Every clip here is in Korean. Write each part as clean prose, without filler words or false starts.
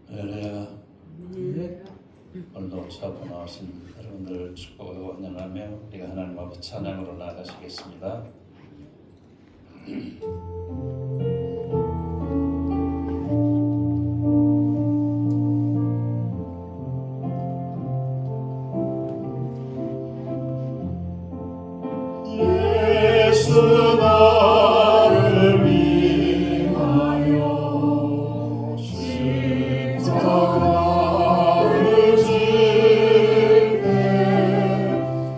할렐루야. 오늘도 차 앞에 나오신 여러분들을 축복하고 환영하며 우리가 하나님 앞에 찬양으로 나아가시겠습니다. 예수 나를 위하여 십자가를 지네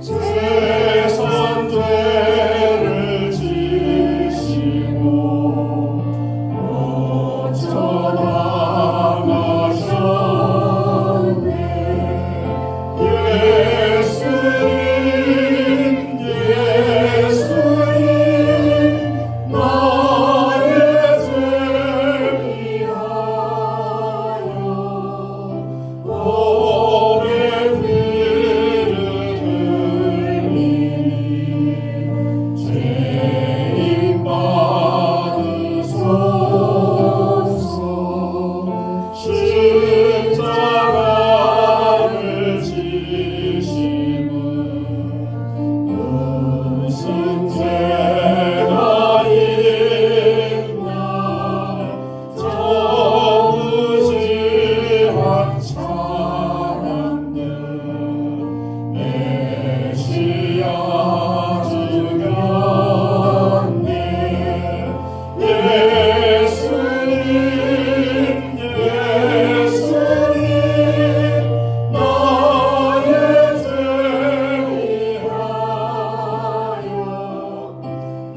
세상 죄를 지시고 어쩌나가셨네 예수님 나의 죄 위하여 오래 피를 흘리니 죄인 받으소서 십자가를 지심은 무슨 죄가 있나 저무지한 사람들 메시아 죽였네 예수님 나의 죄 위하여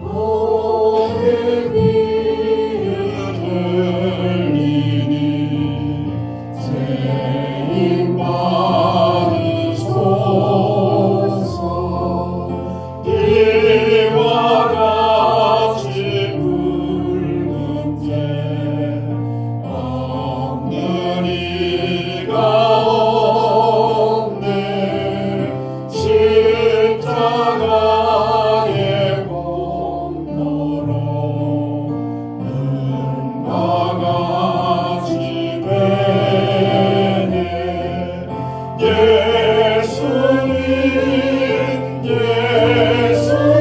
오래 피를 흘리니 죄인 받으소서 이와 같이 붉은 죄 없는 이가 없네 십자가의 공로로 눈과 같이 되네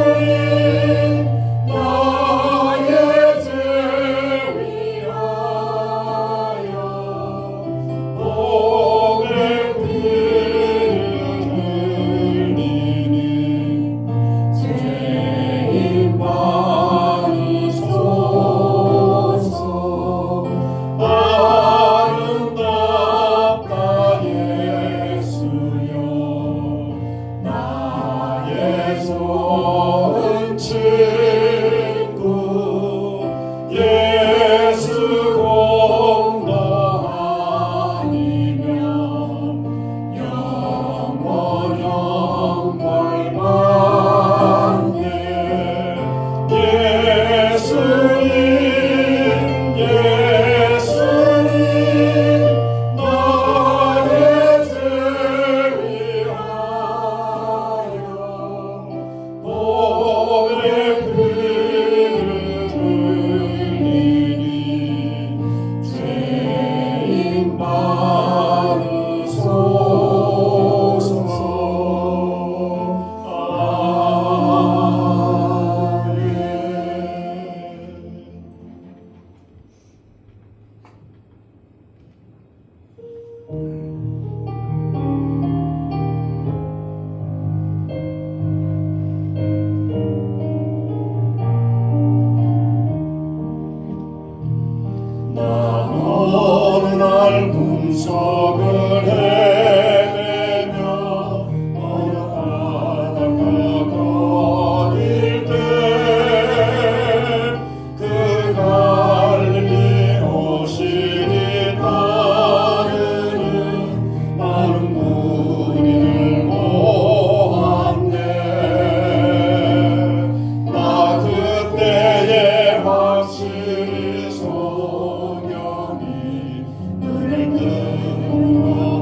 예수님 나의 죄 위하여 오래 피를 흘리니 죄인 받으소서 아름답다 예수여 나의 좋은 친구 예수 공로 아니면 영원 영벌 받네 예수님 나의 죄 위하여 오래 피를 흘리니 죄인 받으소서 아멘. 난 어느 날 꿈속을 헤매며 어느 바닷가 거릴 때 그 갈림이 오시니 따르는 많은 무리를 모았네 나 그때에 확실히 소경이 눈을 뜨고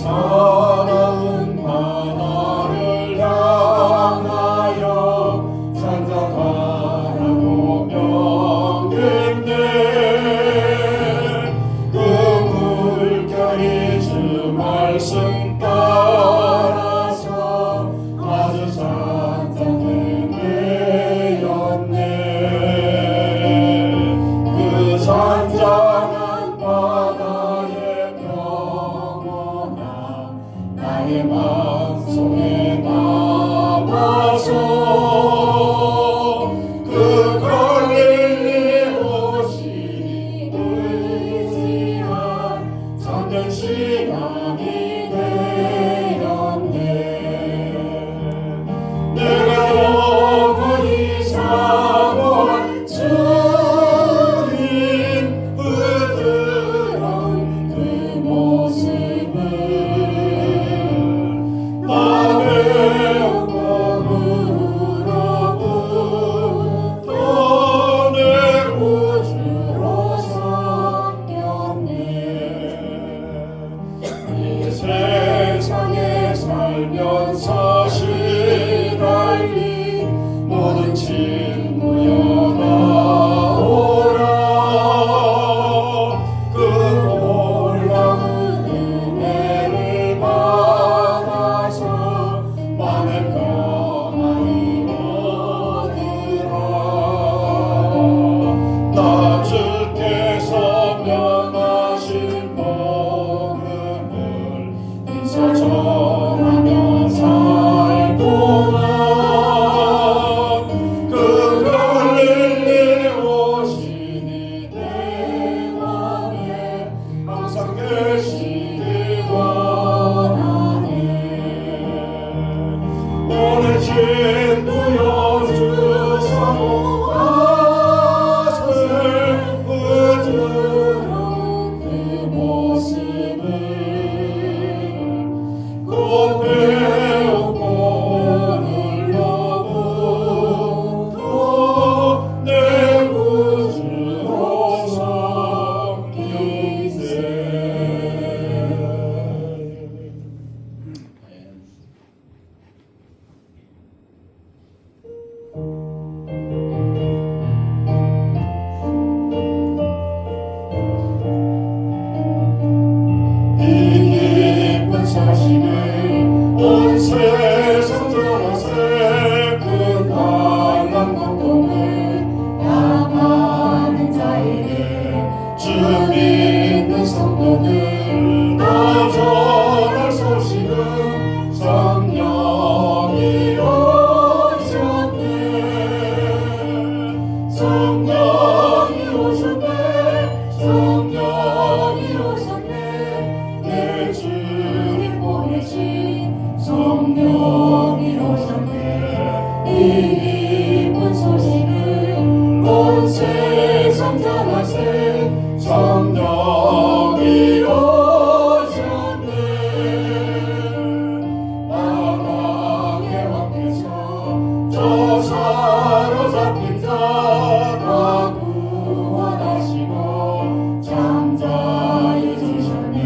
차가운 바다를 향하여 찬양하라고 명했네. 그 물결이 주 말씀 따라서 아주 잔잔히 내었네. 그 잔잔한 바다의 평온아 나의 마음속에 남아서 그 갈릴리 호시 의지한 잠든 시간이 되었네. 내가 영원히 사모한 주님 부드러운 그 모습을 남의 영광으로부터 내 구주로 섬겼네. 이 세상에 살면서 시달린 모든 친구여 나오라. 그 놀라운 은혜를 받아서 마음의 평안을 얻으라. 나 주께서 명하신 복음을 인사 전하며 살 동안 그 갈릴리 오시니 내 맘에 항상 계시기 원하네. 오늘 친구여 주 사모하세. 부드러운 그 모습을 곧 배우고 오늘로부터 내 구주로 섬기세. 이 기쁜 소식을 온 세상 전하세. 그 강한 고통을 당하는 자에게 주 믿는 성도들 다 전할 소식은 성령이 오셨네. 성령이 오셨네. 성령이 오셨네. 내 주님 보내신 성령이 오셨네. 이 기쁜 소식을 온 세상 전하세. 성령이 오셨네. 만왕의 왕께서 저 사로잡힌 자 다 구원하시고 잠자히 주셨네.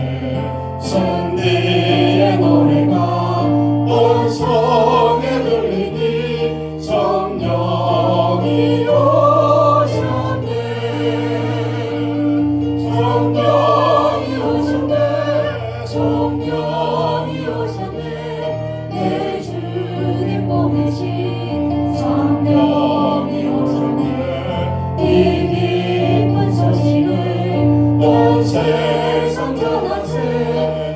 승리의 노래가 온 성에 들리니 성령이 오셨네. 성령이 오셨네. 성령이 오셨네. 내 주님 보내신 성령이 오셨네. 이 기쁜 소식을 온 세상 전하세.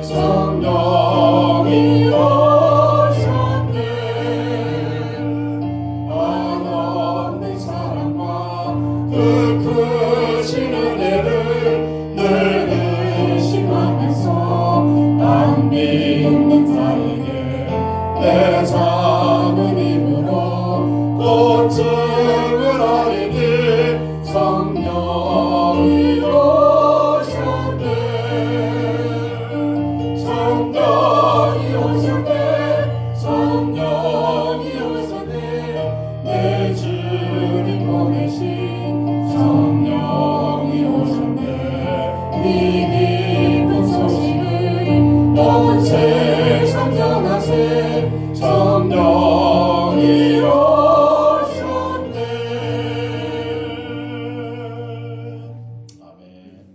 성령이 오셨네. 한없는 사랑과 그 크신 은혜를 늘 의심하면서 난 세상 전하세 성령이 오셨네. 아멘.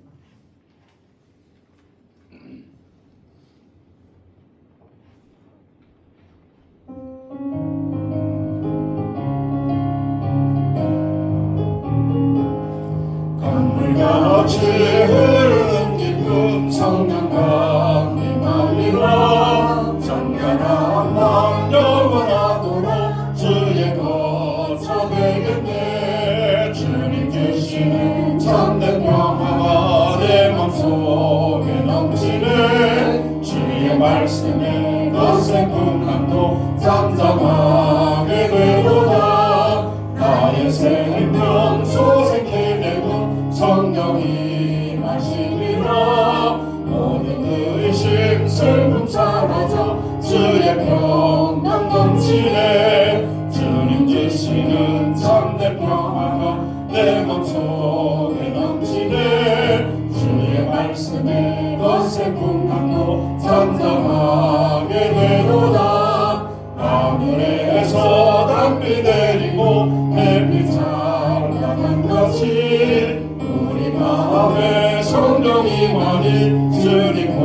강물같이 흐르는 기쁨 성령감이 말리라. 정결한 마음 영원하도록 주의 거처 되겠네. 주님 주시는 참된 평화가 내 맘속에 넘치네. 주의 말씀에 거센 풍랑도 잠잠하게 되도다. 나의 생명 소생케 되고 성령이 마시리라. 모든 의심 슬픔 사라져 주의 평강 넘치네. 주님 주시는 참된 평화가 내 맘속에 넘치네. 주의 말씀에 거센 풍랑도 잠잠하게 되도다. 하늘에서 담비 내리고 햇빛 찬란한 것이 우리 마음에 성령이 많이 주님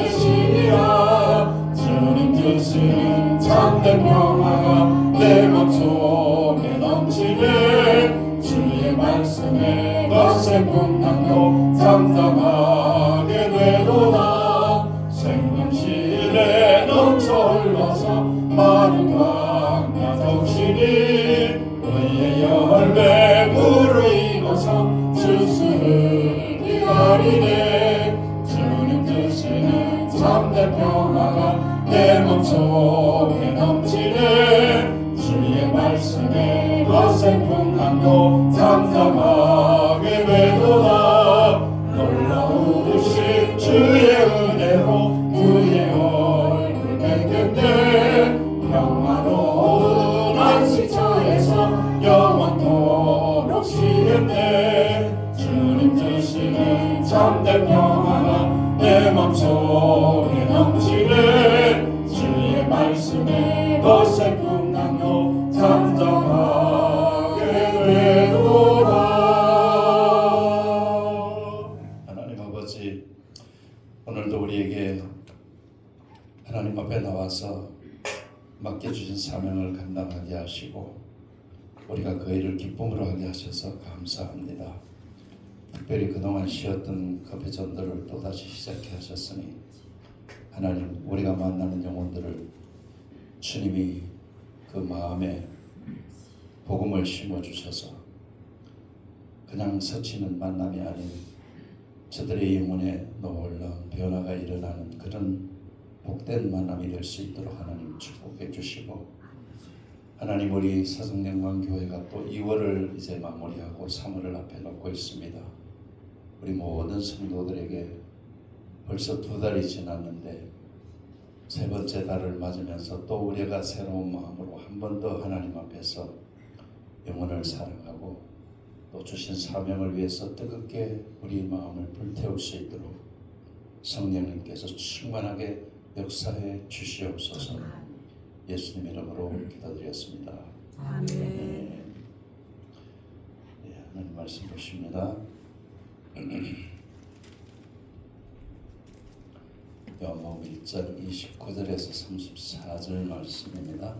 보내시리라. 주님 주시는 참된 평화가 내 맘속에 넘치네. 주의 말씀에 거센 풍랑도 잠잠하게 되도다. 생명실에 넘쳐 흘러서 마른 광야 적시니 의의 열매 무르익어서 주수를 기다리네. 주님 주시는 참된 평화가 내 몸속에 넘치네. 주의 말씀에 거센 풍랑도 잠잠하게 되도다. 놀라우신 주의 은혜로 그의 얼굴 뵙겠네. 평화로운 안식처에서 영원토록 쉬겠네. 주님 주시는 참된 평화가 내 맘속에 넘치네. 주의 말씀에 거센 풍랑도 잠잠하게 되도다. 하나님 아버지, 오늘도 우리에게 하나님 앞에 나와서 맡겨주신 사명을 감당하게 하시고 우리가 그 일을 기쁨으로 하게 하셔서 감사합니다. 특별히 그동안 쉬었던 그 배전들을 또다시 시작해 하셨으니 하나님, 우리가 만나는 영혼들을 주님이 그 마음에 복음을 심어주셔서 그냥 스치는 만남이 아닌 저들의 영혼에 놀라운 변화가 일어나는 그런 복된 만남이 될 수 있도록 하나님 축복해 주시고, 하나님, 우리 사성영광교회가 또 2월을 이제 마무리하고 3월을 앞에 놓고 있습니다. 우리 모든 성도들에게 벌써 2달이 지났는데 세 번째 달을 맞으면서 또 우리가 새로운 마음으로 한 번 더 하나님 앞에서 영혼을 사랑하고 또 주신 사명을 위해서 뜨겁게 우리 마음을 불태울 수 있도록 성령님께서 충만하게 역사해 주시옵소서. 예수님 이름으로 기도드렸습니다. 아멘. 네, 하나님 말씀 보십니다. 요한복음 1장 29절에서 34절 말씀입니다.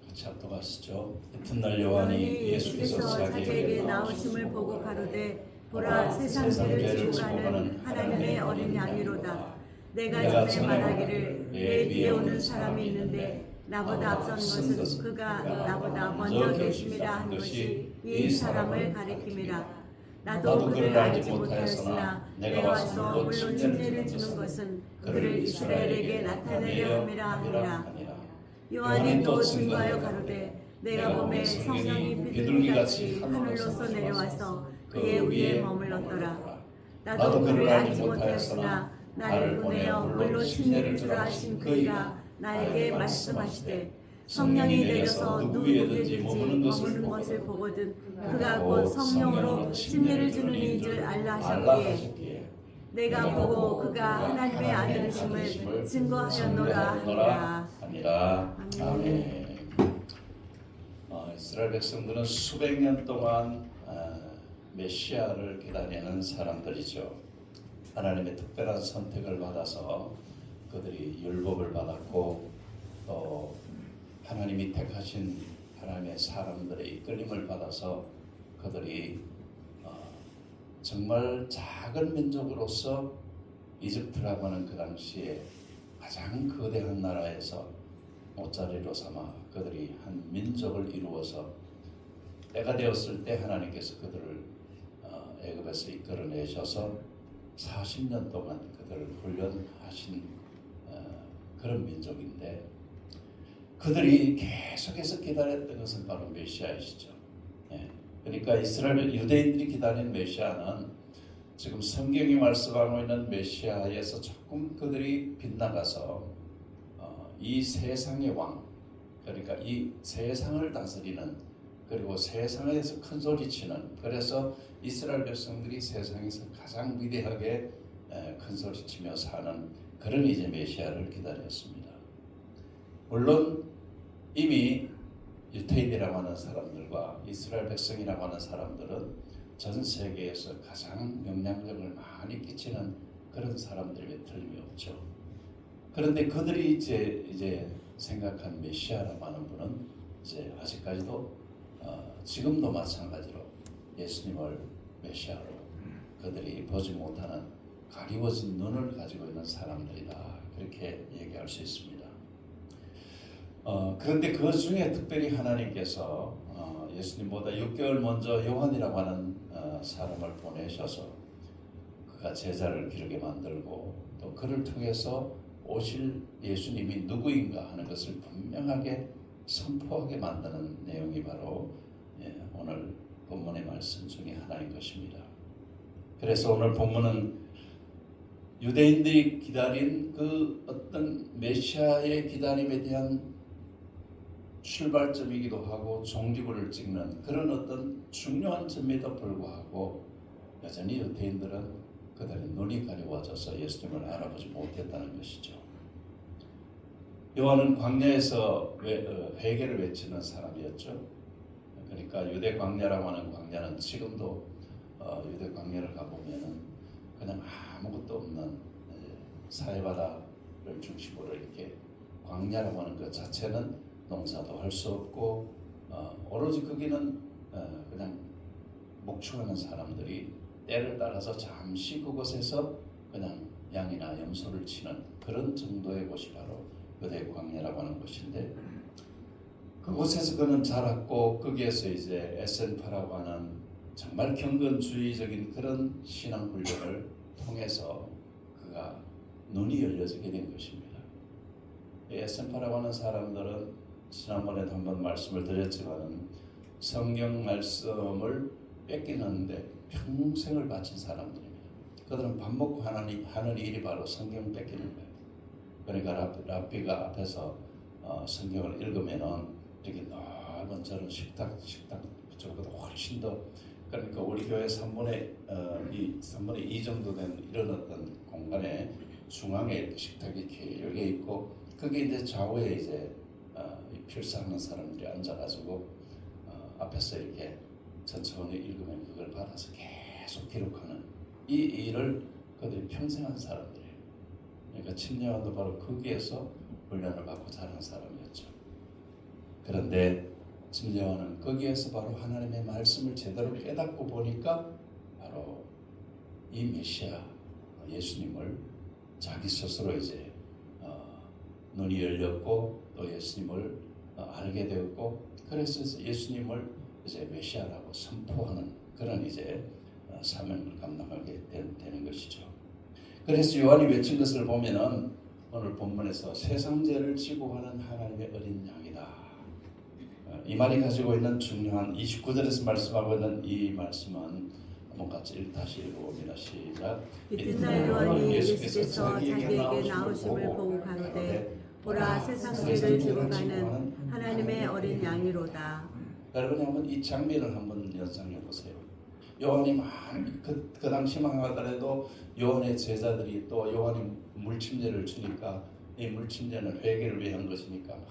같이 합독하시죠. 이튿날 요한이 예수께서 자기에게 나오심을 보고 가로되 보라 세상 죄를 지고 가는 하나님의 어린 양이로다. 내가 전에 말하기를 내 뒤에 오는 사람이 있는데 나보다 앞선 것은 그가 나보다 먼저 계심이라 한 것이 이 사람을 가리킴이라. 나도 그를 알지 못하였으나 내가 와서 물론 침례를 주는 것은 그를 이스라엘에게 나타내려 함이라 하니라. 요한이 또 증거하여 가로되 내가 보매 성령이 비둘기같이 하늘로서 내려와서 그의 위에 머물렀더라. 나도 그를 알지 못하였으나 나를 보내어 물로 침례를 주라 하신 그이가 나에게 말씀하시되 성령이 내려서 누구에든지 머무는 것을 보거든 그가 곧 성령으로 침례를 주는 이인 줄 알라 하셨기에 내가 보고 그가 하나님의 아들이심을 증거하였노라 하니라. 아멘. 이스라엘 백성들은 수백 년 동안 메시아를 기다리는 사람들이죠. 하나님의 특별한 선택을 받아서 그들이 율법을 받았고 또 하나님이 택하신 하나님의 사람들의 이끌림을 받아서 그들이 정말 작은 민족으로서 이집트라고 하는 그 당시에 가장 거대한 나라에서 옷자리로 삼아 그들이 한 민족을 이루어서 때가 되었을 때 하나님께서 그들을 애굽에서 이끌어내셔서 40년 동안 그들을 훈련하신 그런 민족인데 그들이 계속해서 기다렸던 것은 바로 메시아이시죠. 그러니까 이스라엘 유대인들이 기다린 메시아는 지금 성경이 말씀하고 있는 메시아에서 조금 그들이 빗나가서 이 세상의 왕, 그러니까 이 세상을 다스리는 그리고 세상에서 큰 소리치는, 그래서 이스라엘 백성들이 세상에서 가장 위대하게 큰 소리치며 사는 그런 이제 메시아를 기다렸습니다. 물론 이미 유태인이라고 하는 사람들과 이스라엘 백성이라고 하는 사람들은 전 세계에서 가장 영향력을 많이 끼치는 그런 사람들이 틀림이 없죠. 그런데 그들이 이제 생각한 메시아라고 하는 분은 이제 아직까지도 지금도 마찬가지로 예수님을 메시아로 그들이 보지 못하는 가리워진 눈을 가지고 있는 사람들이다, 그렇게 얘기할 수 있습니다. 그런데 그 중에 특별히 하나님께서 예수님보다 6개월 먼저 요한이라고 하는 사람을 보내셔서 그가 제자를 기르게 만들고 또 그를 통해서 오실 예수님이 누구인가 하는 것을 분명하게 선포하게 만드는 내용이 바로 오늘 본문의 말씀 중에 하나인 것입니다. 그래서 오늘 본문은 유대인들이 기다린 그 어떤 메시아의 기다림에 대한 출발점이기도 하고 종지부를 찍는 그런 어떤 중요한 점에도 불구하고 여전히 유대인들은 그들의 눈이 가려워져서 예수님을 알아보지 못했다는 것이죠. 요한은 광야에서 회개를 외치는 사람이었죠. 그러니까 유대 광야라고 하는 광야는 지금도 유대 광야를 가보면은 그냥 아무것도 없는 사해바다를 중심으로 이렇게 광야라고 하는 것 자체는 농사도 할 수 없고 오로지 거기는 그냥 목축하는 사람들이 때를 따라서 잠시 그곳에서 그냥 양이나 염소를 치는 그런 정도의 곳이 바로 유대 광야라고 하는 곳인데, 그곳에서 그는 자랐고 거기에서 이제 에센파라고 하는 정말 경건주의적인 그런 신앙 훈련을 통해서 그가 눈이 열려지게 된 것입니다. 에센파라고 하는 사람들은 지난번에도 한번 말씀을 드렸지만 성경 말씀을 뺏기는데 평생을 바친 사람들입니다. 그들은 밥 먹고 하는 일이 바로 성경 뺏기는 거예요. 그러니까 랍비가 앞에서 성경을 읽으면은 이렇게 넓은 저런 식탁 그쪽보다 훨씬 더, 그러니까 우리 교회 3분의 2 정도 된 이런 어떤 공간에 중앙에 식탁이 길게 있고 그게 이제 좌우에 이제 필사하는 사람들이 앉아가지고 앞에서 이렇게 천천히 읽으면 그걸 받아서 계속 기록하는 이 일을 그들이 평생 한 사람들이에요. 그러니까 침례요한도 바로 거기에서 훈련을 받고 자란 사람이었죠. 그런데 침례요한은 거기에서 바로 하나님의 말씀을 제대로 깨닫고 보니까 바로 이 메시아 예수님을 자기 스스로 이제 눈이 열렸고 또 예수님을 알게 되었고, 그래서 예수님을 이제 메시아라고 선포하는 그런 이제 사명을 감당하게 되는 것이죠. 그래서 요한이 외친 것을 보면은 오늘 본문에서 세상 죄를 지고 가는 하나님의 어린 양이다. 이 말이 가지고 있는 중요한 29절에서 말씀하고 있는 이 말씀은 한번 같이 다시 읽어봅니다. 시작. 이튿날 요한이 예수께서 자기에게 나오심을 보고 가로되 보라 세상 죄를 지고 가는 하나님의 어린 양이로다. 여러분이 한번 이 장면을 한번 연상해 보세요. 요한이 그 당시만 하더라도 요한의 제자들이 또 요한이 물침례를 주니까 이 물침례는 회개를 위한 것이니까 막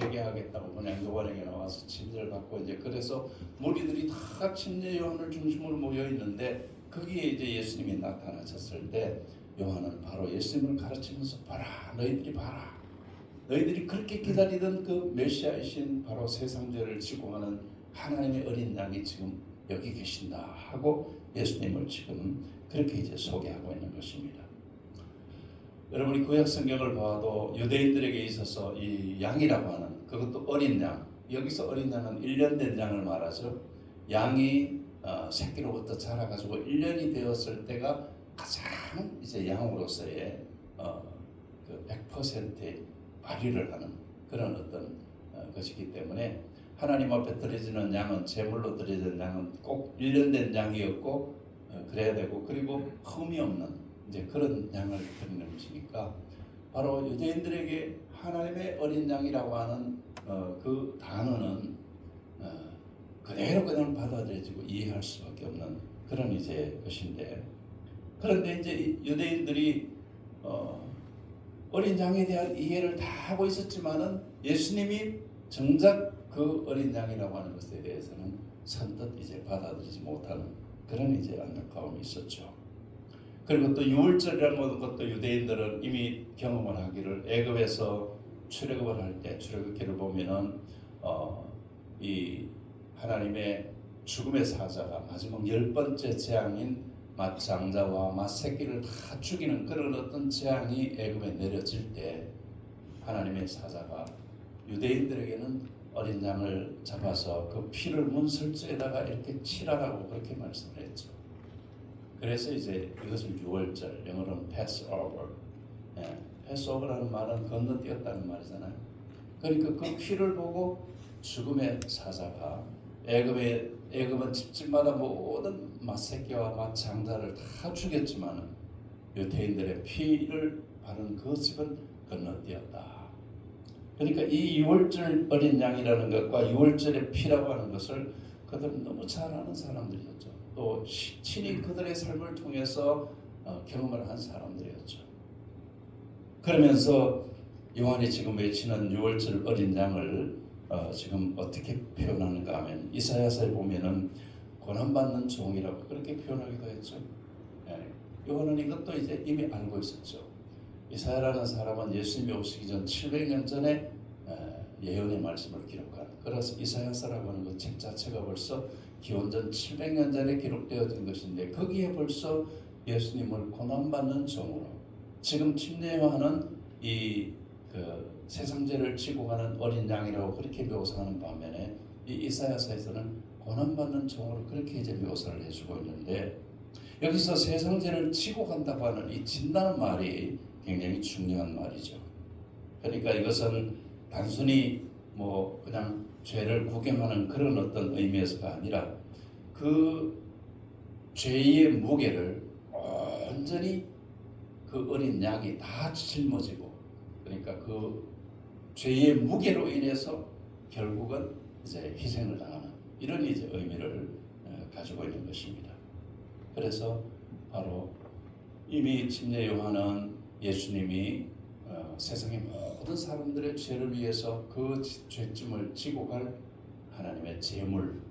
회개하겠다고 그냥 요한에게 나와서 침례를 받고 이제 그래서 무리들이 다 침례 요한을 중심으로 모여 있는데 거기에 이제 예수님이 나타나셨을 때 요한은 바로 예수님을 가르치면서 봐라 너희들이 봐라 너희들이 그렇게 기다리던 그 메시아이신 바로 세상 죄를 지고 가는 하나님의 어린 양이 지금 여기 계신다 하고 예수님을 지금 그렇게 이제 소개하고 있는 것입니다. 여러분이 구약 성경을 봐도 유대인들에게 있어서 이 양이라고 하는 그것도 어린 양 여기서 어린 양은 1년 된 양을 말하죠. 양이 새끼로부터 자라가지고 1년이 되었을 때가 가장 이제 양으로서의 그 100%의 발휘를 하는 그런 어떤 것이기 때문에 하나님 앞에 드려지는 양은 제물로 드려지는 양은 꼭 1년 된 양이었고 그래야 되고 그리고 흠이 없는 이제 그런 양을 드리는 것이니까 바로 유대인들에게 하나님의 어린 양이라고 하는 그 단어는 그대로 그냥 받아들여지고 이해할 수밖에 없는 그런 이제 것인데 그런데 이제 유대인들이 어린 양에 대한 이해를 다 하고 있었지만은 예수님이 정작 그 어린 양이라고 하는 것에 대해서는 선뜻 이제 받아들이지 못하는 그런 이제 안타까움이 있었죠. 그리고 또 유월절이라는 것도 유대인들은 이미 경험을 하기를 애굽에서 출애굽을 할 때 출애굽기를 보면은 이 하나님의 죽음의 사자가 마지막 10번째 재앙인 맏장자와 맏새끼를 다 죽이는 그런 어떤 재앙이 애굽에 내려질 때 하나님의 사자가 유대인들에게는 어린 양을 잡아서 그 피를 문설주에다가 이렇게 칠하라고 그렇게 말씀을 했죠. 그래서 이제 이것을 유월절, 영어로는 Passover. Passover라는 말은 건너뛰었다는 말이잖아요. 그러니까 그 피를 보고 죽음의 사자가 애굽은 집집마다 모든 맏새끼와 맏장자를 다 죽였지만 유대인들의 피를 바른 그 집은 건너뛰었다. 그러니까 이 유월절 어린 양이라는 것과 유월절의 피라고 하는 것을 그들은 너무 잘 아는 사람들이었죠. 또 친히 그들의 삶을 통해서 경험을 한 사람들이었죠. 그러면서 요한이 지금 외치는 유월절 어린 양을 지금 어떻게 표현하는가 하면 이사야서에 보면은 고난받는 종이라고 그렇게 표현하기도 했죠. 요한은 이것도 이제 이미 알고 있었죠. 이사야라는 사람은 예수님이 오시기 전 700년 전에 예언의 말씀을 기록한 그래서 이사야서라고 하는 그 책 자체가 벌써 기원전 700년 전에 기록되어진 것인데 거기에 벌써 예수님을 고난받는 종으로 지금 침례요한은 이 세상 죄를 지고 가는 어린 양이라고 그렇게 묘사하는 반면에 이 이사야서에서는 고난받는 종으로 그렇게 이제 묘사를 해주고 있는데 여기서 세상 죄를 지고 간다고 하는 이 진다는 말이 굉장히 중요한 말이죠. 그러니까 이것은 단순히 뭐 그냥 죄를 구경하는 그런 어떤 의미에서가 아니라 그 죄의 무게를 온전히 그 어린 양이 다 짊어지고 그러니까 그 죄의 무게로 인해서 결국은 이제 희생을 당하는 이런 이제 의미를 가지고 있는 것입니다. 그래서 바로 이미 침례 요한은 예수님이 세상의 모든 사람들의 죄를 위해서 그 죄짐을 지고 갈 하나님의 제물,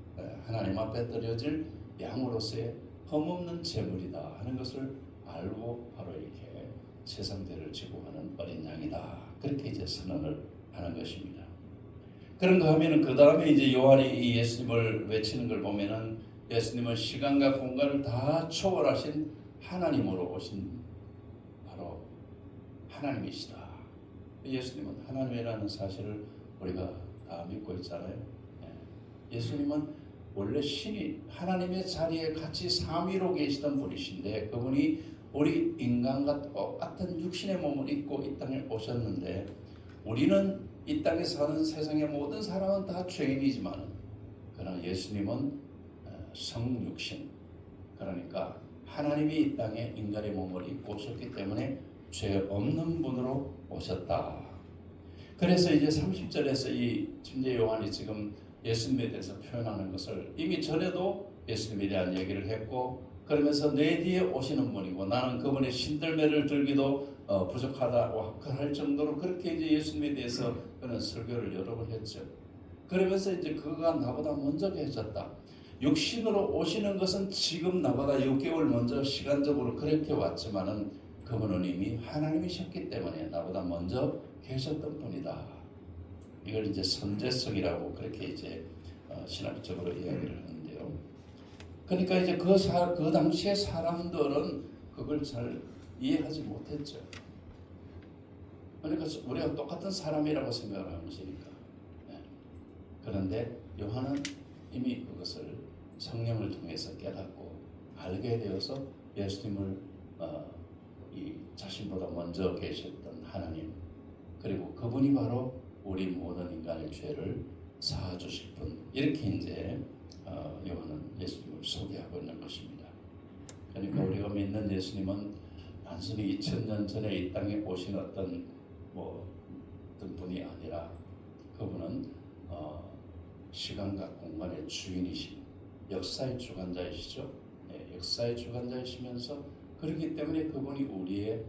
하나님 앞에 드려질 양으로서의 흠없는 제물이다 하는 것을 알고 바로 이렇게 세상 죄를 지고 가는 어린 양이다 그렇게 이제 선언을 하는 것입니다. 그런가 하면은 그 다음에 이제 요한이 이 예수님을 외치는 걸 보면은 예수님은 시간과 공간을 다 초월하신 하나님으로 오신 바로 하나님이시다. 예수님은 하나님이라는 사실을 우리가 다 믿고 있잖아요. 예수님은 원래 신이 하나님의 자리에 같이 삼위로 계시던 분이신데 그분이 우리 인간과 똑같은 육신의 몸을 입고 이 땅에 오셨는데 우리는 이 땅에 사는 세상의 모든 사람은 다 죄인이지만 그러나 예수님은 성육신 그러니까 하나님이 이 땅에 인간의 몸을 입고 오셨기 때문에 죄 없는 분으로 오셨다. 그래서 이제 30절에서 이 침례 요한이 지금 예수님에 대해서 표현하는 것을 이미 전에도 예수님에 대한 얘기를 했고, 그러면서 내 뒤에 오시는 분이고 나는 그분의 신들매를 들기도 부족하다고 할 정도로 그렇게 이제 예수님에 대해서 그는 설교를 여러 번 했죠. 그러면서 이제 그가 나보다 먼저 계셨다. 육신으로 오시는 것은 지금 나보다 6개월 먼저 시간적으로 그렇게 왔지만은 그분은 이미 하나님이셨기 때문에 나보다 먼저 계셨던 분이다. 이걸 이제 선제성이라고 그렇게 이제 신학적으로 이야기를 하는데요. 그러니까 이제 그 당시의 사람들은 그걸 잘 이해하지 못했죠. 그러니까 우리가 똑같은 사람이라고 생각을 하는 것이니까. 그런데 요한은 이미 그것을 성령을 통해서 깨닫고 알게 되어서 예수님을 이 자신보다 먼저 계셨던 하나님, 그리고 그분이 바로 우리 모든 인간의 죄를 사하주실 분, 이렇게 이제 요한은 예수님을 소개하고 있는 것입니다. 그러니까 우리가 믿는 예수님은 단순히 2000년 전에 이 땅에 오신 어떤 분이 아니라 그분은 시간과 공간의 주인이신 역사의 주관자이시죠. 역사의 주관자이시면서 그렇기 때문에 그분이 우리의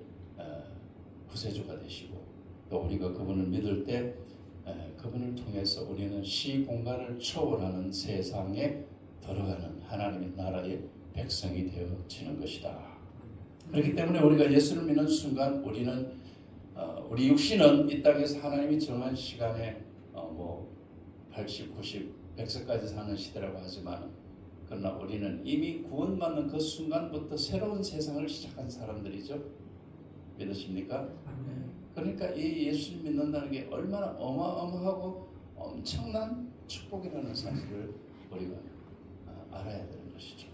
구세주가 되시고, 또 우리가 그분을 믿을 때 그분을 통해서 우리는 시 공간을 초월하는 세상에 들어가는 하나님의 나라의 백성이 되어지는 것이다. 그렇기 때문에 우리가 예수를 믿는 순간 우리 육신은 이 땅에서 하나님이 정한 시간에 80, 90, 100세까지 사는 시대라고 하지만, 그러나 우리는 이미 구원받는 그 순간부터 새로운 세상을 시작한 사람들이죠. 믿으십니까? 그러니까 이 예수를 믿는다는 게 얼마나 어마어마하고 엄청난 축복이라는 사실을 우리가 알아야 되는 것이죠.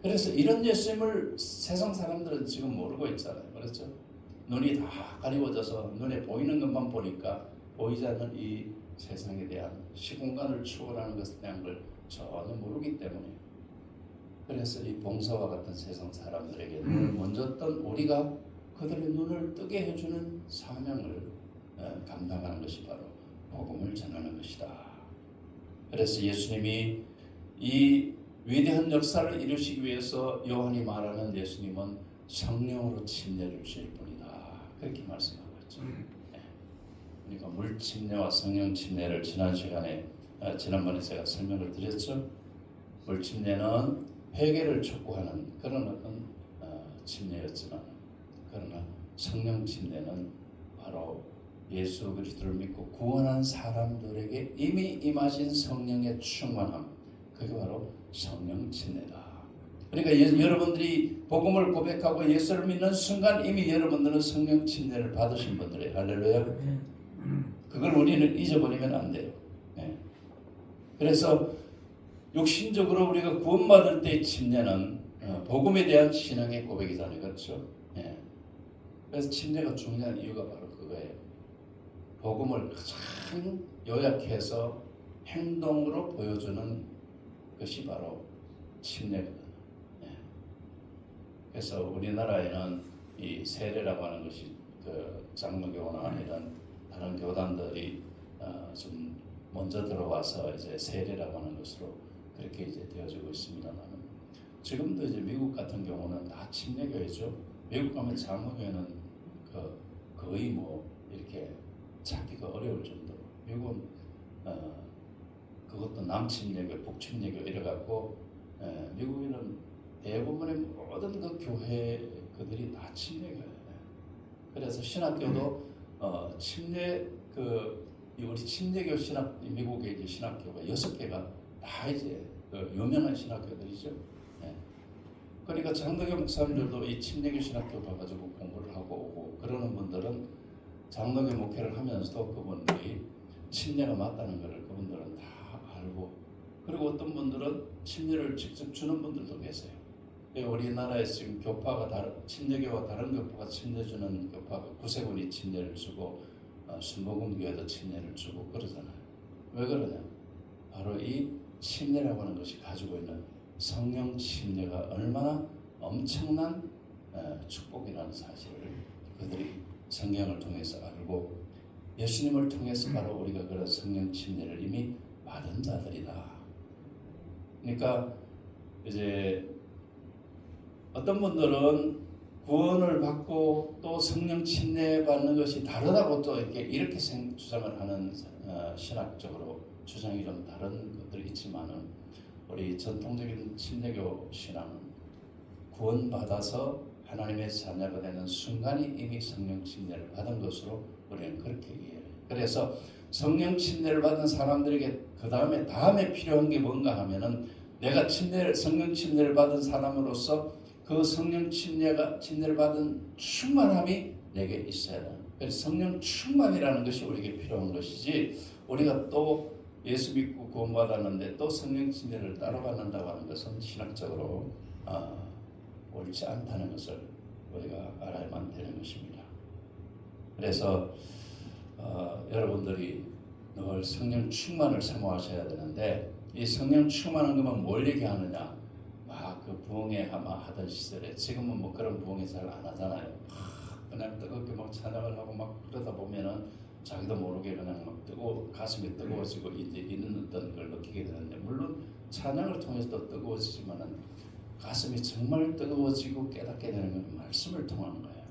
그래서 이런 예수님을 세상 사람들은 지금 모르고 있잖아요. 그렇죠? 눈이 다 가리워져서 눈에 보이는 것만 보니까 보이지 않는 이 세상에 대한 시공간을 추월하는 것에 대한 걸 전혀 모르기 때문에, 그래서 이 봉사와 같은 세상 사람들에게 눈을 먼저 뜬 우리가 그들의 눈을 뜨게 해주는 사명을 감당하는 것이 바로 복음을 전하는 것이다. 그래서 예수님이 이 위대한 역사를 이루시기 위해서 요한이 말하는 예수님은 성령으로 침례를 주실 분이다. 그렇게 말씀하고 있죠. 그러니까 물 침례와 성령 침례를 지난번에 제가 설명을 드렸죠. 물 침례는 회개를 촉구하는 그런 어떤 침례였지만, 그러나 성령 침례는 바로 예수 그리스도를 믿고 구원한 사람들에게 이미 임하신 성령의 충만함, 그게 바로 성령 침례다. 그러니까 여러분들이 복음을 고백하고 예수를 믿는 순간 이미 여러분들은 성령 침례를 받으신 분들이에요. 할렐루야. 그걸 우리는 잊어버리면 안 돼요. 그래서 육신적으로 우리가 구원받을 때의 침례는 복음에 대한 신앙의 고백이잖아요. 그렇죠? 그래서 침례가 중요한 이유가 바로 그거예요. 복음을 가장 요약해서 행동으로 보여주는 것이 바로 침례거든요. 그래서 우리나라에는 이 세례라고 하는 것이 그 장로교나 이런 다른 교단들이 좀 먼저 들어와서 이제 세례라고 하는 것으로 그렇게 이제 되어지고 있습니다만, 지금도 이제 미국 같은 경우는 다 침례교회죠. 미국 가면 장로교회는 거의 이렇게 찾기가 어려울 정도로, 미국은 그것도 남침례교, 북침례교 이래갖고 미국에는 대부분의 모든 그 교회 그들이 다 침례교회예요. 그래서 신학교도 우리 침례교 미국의 이제 신학교가 6개가 다 이제 유명한 신학교들이죠. 그러니까 장로교 목사님들도 이 침례교 신학교 가가지고 공부를 하고 오고, 그러는 분들은 장로교 목회를 하면서도 그분들이 침례가 맞다는 것을 그분들은 다 알고, 그리고 어떤 분들은 침례를 직접 주는 분들도 계세요. 우리나라에 지금 침례교와 다른 교파가 침례 주는 교파가 구세군이 침례를 주고 순복음교회도 침례를 주고 그러잖아요. 왜 그러냐? 바로 이 침례라고 하는 것이 가지고 있는 성령 침례가 얼마나 엄청난 축복이라는 사실을 그들이 성경을 통해서 알고, 예수님을 통해서 바로 우리가 그런 성령 침례를 이미 받은 자들이다. 그러니까 이제 어떤 분들은 구원을 받고 또 성령 침례 받는 것이 다르다고 또 이렇게 주장을 하는 신학적으로 주장이 좀 다른 것들이 있지만은 우리 전통적인 침례교 신앙은 구원받아서 하나님의 자녀가 되는 순간이 이미 성령 침례를 받은 것으로 우리는 그렇게 이해해요. 그래서 성령 침례를 받은 사람들에게 그 다음에 필요한 게 뭔가 하면은 내가 성령 침례를 받은 사람으로서 그 성령 침례를 받은 충만함이 내게 있어야 돼. 그래서 성령 충만이라는 것이 우리에게 필요한 것이지 우리가 또 예수 믿고 구원받았는데 또 성령 침례를 따로 받는다고 하는 것은 신학적으로 옳지 않다는 것을 우리가 알아야만 되는 것입니다. 그래서 여러분들이 늘 성령 충만을 사모하셔야 되는데 이 성령 충만한 것만 뭘 얘기하느냐? 그 부흥회 아마 하던 시절에 지금은 뭐 그런 부흥회 잘 안 하잖아요. 그냥 뜨겁게 막 찬양을 하고 막 그러다 보면은 자기도 모르게 그냥 막 가슴이 뜨거워지고 이제 있는 어떤 걸 느끼게 되는데 물론 찬양을 통해서도 뜨거워지지만은 가슴이 정말 뜨거워지고 깨닫게 되는 건 말씀을 통한 거예요.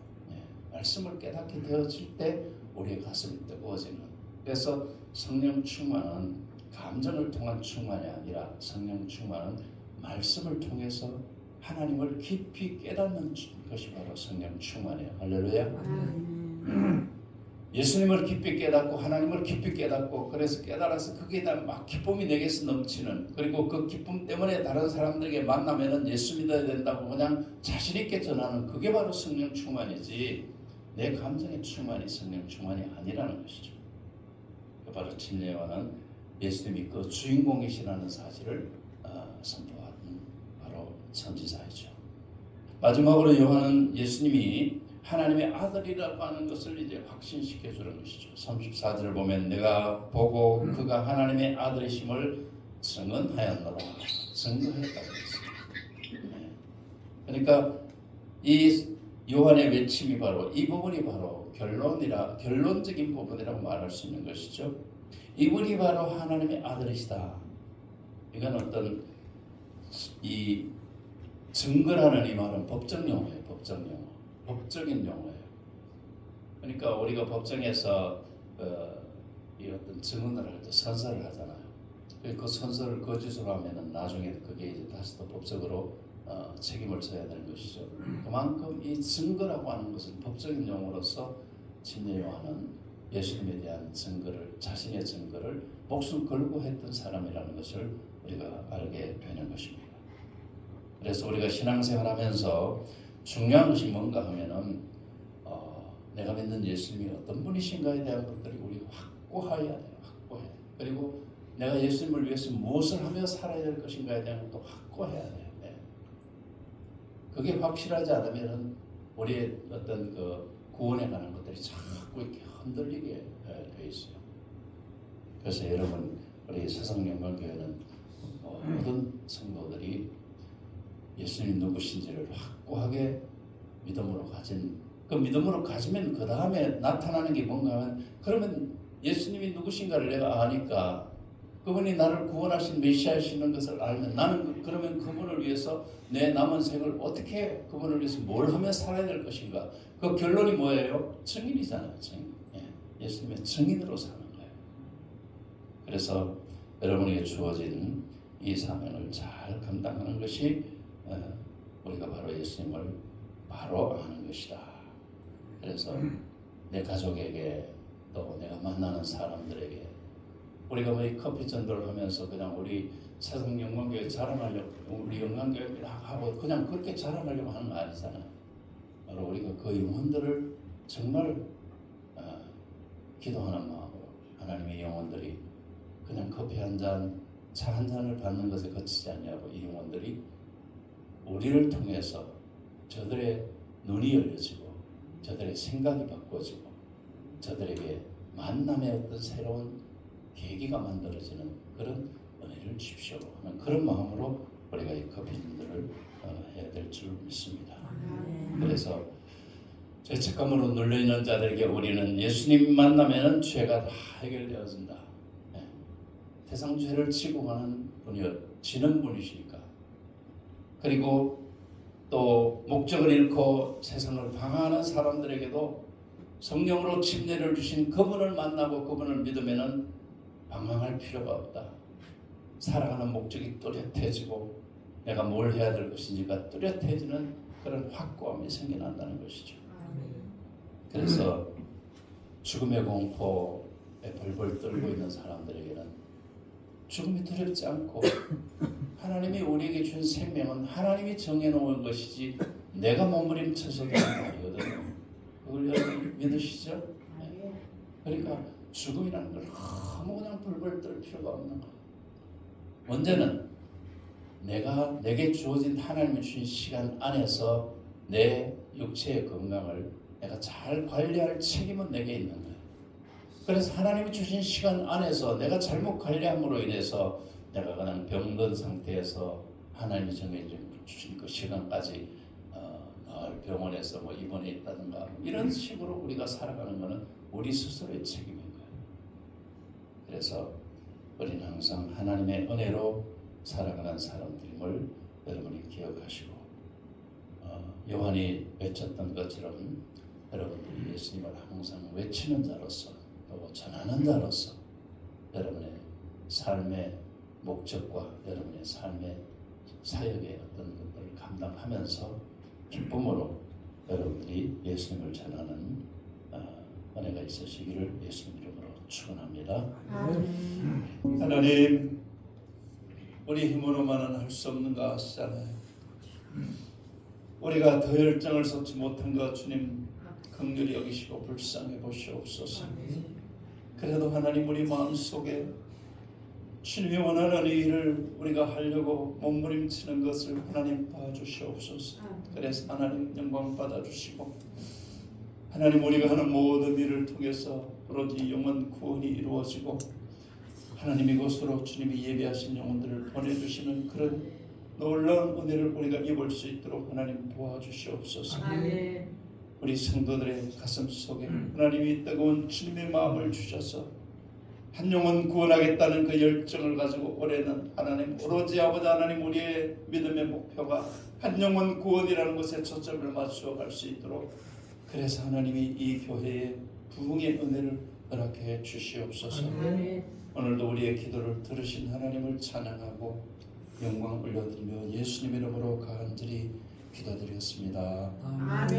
말씀을 깨닫게 되어질 때 우리의 가슴이 뜨거워지는. 그래서 성령 충만은 감정을 통한 충만이 아니라 성령 충만은 말씀을 통해서 하나님을 깊이 깨닫는 것이 바로 성령 충만이에요. 할렐루야. 예수님을 깊이 깨닫고 하나님을 깊이 깨닫고 그래서 깨달아서 그게 다 막 기쁨이 내게서 넘치는 그리고 그 기쁨 때문에 다른 사람들에게 만나면은 예수 믿어야 된다고 그냥 자신 있게 전하는 그게 바로 성령 충만이지 내 감정의 충만이 성령 충만이 아니라는 것이죠. 그 바로 침례요한은 예수님이 그 주인공이시라는 사실을 선포하는 바로 선지자이죠. 마지막으로 요한은 예수님이 하나님의 아들이라고 하는 것을 이제 확신시켜 주는 것이죠. 34절을 보면 내가 보고 그가 하나님의 아들이심을 증언하였노라. 증거했다고 했습니다. 그러니까 이 요한의 외침이 바로 이 부분이 바로 결론적인 부분이라고 말할 수 있는 것이죠. 이분이 바로 하나님의 아들이시다. 이건 어떤 이 증거라는 이 말은 법적 용어예요. 법적인 용어예요. 그러니까 우리가 법정에서 이 어떤 증언을 할 때 선서를 하잖아요. 그 선서를 거짓으로 하면은 나중에 그게 이제 다시 또 법적으로 책임을 져야 되는 것이죠. 그만큼 이 증거라고 하는 것은 법적인 용어로서 침례 요한은 예수님에 대한 증거를 자신의 증거를 목숨 걸고 했던 사람이라는 것을 우리가 알게 되는 것입니다. 그래서 우리가 신앙생활하면서 중요한 것이 뭔가 하면은 내가 믿는 예수님이 어떤 분이신가에 대한 것들이 우리가 확고해야 돼요. 확고해. 그리고 내가 예수님을 위해서 무엇을 하며 살아야 될 것인가에 대한 것도 확고해야 돼요. 그게 확실하지 않으면은 우리의 어떤 그 구원에 관한 것들이 자꾸 이렇게 흔들리게 돼 있어요. 그래서 여러분 우리 세상영광교회는 모든 성도들이 예수님 누구신지를 확고하게 믿음으로 가진 그 믿음으로 가지면 그 다음에 나타나는 게 뭔가 하면 그러면 예수님이 누구신가를 내가 아니까 그분이 나를 구원하신 메시아이시는 것을 알면 나는 그러면 그분을 위해서 내 남은 생을 어떻게 그분을 위해서 뭘 하며 살아야 될 것인가 그 결론이 뭐예요? 증인이잖아요. 증인. 예수님의 증인으로 사는 거예요. 그래서 여러분에게 주어진 이 사명을 잘 감당하는 것이 우리가 바로 예수님을 바로 아는 것이다. 그래서 내 가족에게 또 내가 만나는 사람들에게 우리가 뭐 이 커피 전도를 하면서 그냥 우리 세상 영광교회 자랑하려고 우리 영광교회 하고 그냥 그렇게 자랑하려고 하는 거 아니잖아요. 바로 우리가 그 영혼들을 정말 기도하는 마음으로 하나님의 영혼들이 그냥 커피 한 잔, 차 한 잔을 받는 것에 그치지 않냐고 이 영혼들이 우리를 통해서 저들의 눈이 열려지고 저들의 생각이 바꿔지고 저들에게 만남의 어떤 새로운 계기가 만들어지는 그런 은혜를 주십시오 하는 그런 마음으로 우리가 이 커피전도를 해야 될 줄 믿습니다. 그래서 죄책감으로 눌려있는 자들에게 우리는 예수님 만나면 죄가 다 해결되어진다. 세상 죄를 지고 가는 분이요 지는 분이시니까 그리고 또 목적을 잃고 세상을 방황하는 사람들에게도 성령으로 침례를 주신 그분을 만나고 그분을 믿으면은 방황할 필요가 없다. 살아가는 목적이 뚜렷해지고 내가 뭘 해야 될 것인지가 뚜렷해지는 그런 확고함이 생겨난다는 것이죠. 그래서 죽음의 공포에 벌벌 떨고 있는 사람들에게는 죽음이 두렵지 않고 하나님이 우리에게 준 생명은 하나님이 정해놓은 것이지 내가 몸부림쳐서 되는 거 아니거든요. 그걸 여러분 믿으시죠? 네. 그러니까 죽음이라는 걸 아무 그냥 벌벌 떨 필요가 없는 거예요. 문제는 내게 주어진 하나님이 주신 시간 안에서 내 육체의 건강을 내가 잘 관리할 책임은 내게 있는 거예요. 그래서 하나님이 주신 시간 안에서 내가 잘못 관리함으로 인해서 내가 그냥 병든 상태에서 하나님이 정해주신 그 시간까지 병원에서 뭐 입원해 있다든가 이런 식으로 우리가 살아가는 것은 우리 스스로의 책임인 거예요. 그래서 우리는 항상 하나님의 은혜로 살아가는 사람들임을 여러분이 기억하시고 요한이 외쳤던 것처럼 여러분들이 예수님을 항상 외치는 자로서 또 전하는 자로서 여러분의 삶의 목적과 여러분의 삶의 사역의 어떤 것들을 감당하면서 기쁨으로 여러분들이 예수님을 전하는 은혜가 있으시기를 예수님 이름으로 축원합니다. 하나님, 우리 힘으로만은 할 수 없는 것 아시잖아요. 우리가 더 열정을 쏟지 못한 것 주님 긍휼히 여기시고 불쌍히 보시옵소서. 그래도 하나님 우리 마음속에 주님이 원하는 이 일을 우리가 하려고 몸부림치는 것을 하나님 봐주시옵소서. 그래서 하나님 영광 받아주시고 하나님 우리가 하는 모든 일을 통해서 오로지 영혼 구원이 이루어지고 하나님 이곳으로 주님이 예비하신 영혼들을 보내주시는 그런 놀라운 은혜를 우리가 입을 수 있도록 하나님 도와주시옵소서. 우리 성도들의 가슴 속에 하나님이 뜨거운 주님의 마음을 주셔서 한 영혼 구원하겠다는 그 열정을 가지고 올해는 하나님 오로지 아버지 하나님 우리의 믿음의 목표가 한 영혼 구원이라는 것에 초점을 맞추어 갈 수 있도록 그래서 하나님이 이 교회에 부흥의 은혜를 허락해 주시옵소서. 오늘도 우리의 기도를 들으신 하나님을 찬양하고 영광 올려드리며 예수님 이름으로 간절히 기도드렸습니다. 아멘.